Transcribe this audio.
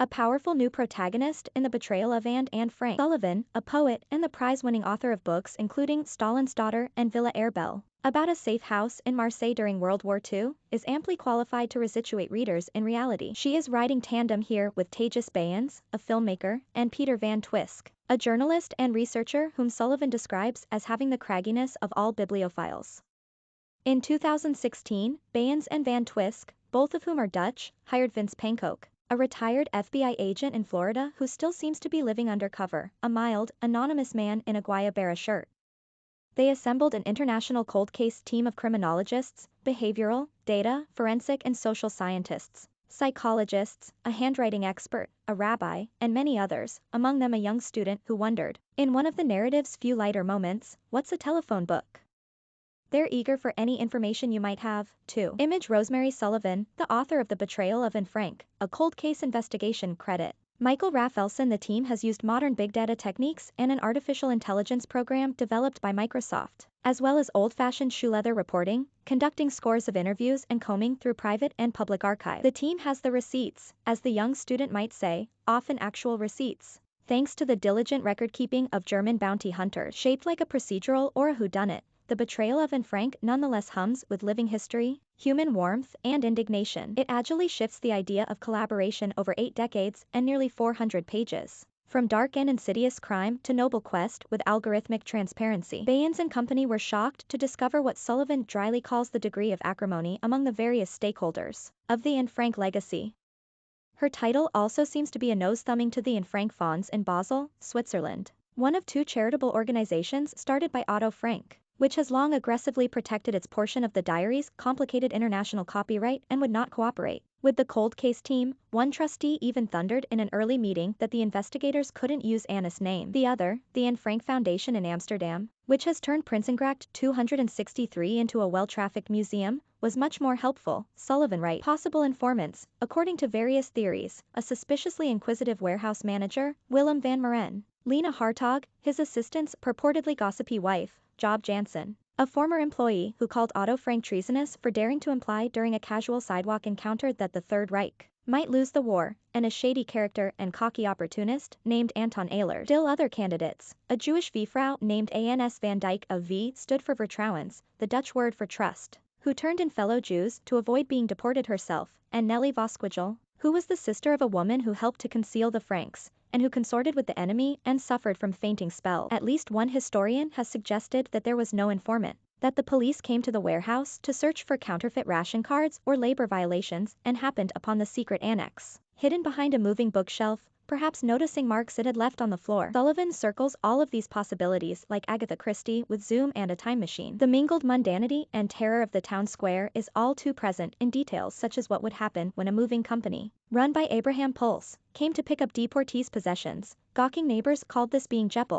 a powerful new protagonist in the Betrayal of Anne and Frank Sullivan, a poet and the prize-winning author of books including Stalin's Daughter and Villa Airbelle, about a safe house in Marseille during World War II, is amply qualified to resituate readers in reality. She is riding tandem here with Basel Bayens, a filmmaker, and Peter van Twisk, a journalist and researcher whom Sullivan describes as having the cragginess of all bibliophiles. In 2016, Bayens and van Twisk, both of whom are Dutch, hired Vince Pankow, a retired FBI agent in Florida who still seems to be living undercover, a mild, anonymous man in a Guayabera shirt. They assembled an international cold case team of criminologists, behavioral, data, forensic and social scientists, psychologists, a handwriting expert, a rabbi, and many others, among them a young student who wondered, in one of the narrative's few lighter moments, what's a telephone book? They're eager for any information you might have, too. Image Rosemary Sullivan, the author of The Betrayal of Anne Frank, a cold case investigation credit. Michael Rafelson. The team has used modern big data techniques and an artificial intelligence program developed by Microsoft, as well as old-fashioned shoe-leather reporting, conducting scores of interviews and combing through private and public archives. The team has the receipts, as the young student might say, often actual receipts, thanks to the diligent record-keeping of German bounty hunters. Shaped like a procedural or a whodunit, The Betrayal of Anne Frank nonetheless hums with living history, human warmth, and indignation. It agilely shifts the idea of collaboration over 8 decades and nearly 400 pages. From dark and insidious crime to noble quest with algorithmic transparency. Bayens and company were shocked to discover what Sullivan dryly calls the degree of acrimony among the various stakeholders of the Anne Frank legacy. Her title also seems to be a nose-thumbing to the Anne Frank Fonds in Basel, Switzerland, one of 2 charitable organizations started by Otto Frank, which has long aggressively protected its portion of the diary's complicated international copyright and would not cooperate with the cold case team. One trustee even thundered in an early meeting that the investigators couldn't use Anne's name. The other, the Anne Frank Foundation in Amsterdam, which has turned Prinsengracht 263 into a well-trafficked museum, was much more helpful, Sullivan writes. Possible informants, according to various theories, a suspiciously inquisitive warehouse manager, Willem van Maren, Lena Hartog, his assistant's purportedly gossipy wife, Job Jansen, a former employee who called Otto Frank treasonous for daring to imply during a casual sidewalk encounter that the Third Reich might lose the war, and a shady character and cocky opportunist named Anton Ehlers. Still other candidates, a Jewish Vfrau named Ans van Dijk. A V stood for Vertrouwens, the Dutch word for trust, who turned in fellow Jews to avoid being deported herself, and Nelly Vosquigel, who was the sister of a woman who helped to conceal the Franks, and who consorted with the enemy and suffered from fainting spells. At least one historian has suggested that there was no informant, that the police came to the warehouse to search for counterfeit ration cards or labor violations and happened upon the secret annex, hidden behind a moving bookshelf, perhaps noticing marks it had left on the floor. Sullivan circles all of these possibilities like Agatha Christie with Zoom and a time machine. The mingled mundanity and terror of the town square is all too present in details such as what would happen when a moving company, run by Abraham Pulse, came to pick up deportees' possessions. Gawking neighbors called this being Jeppel.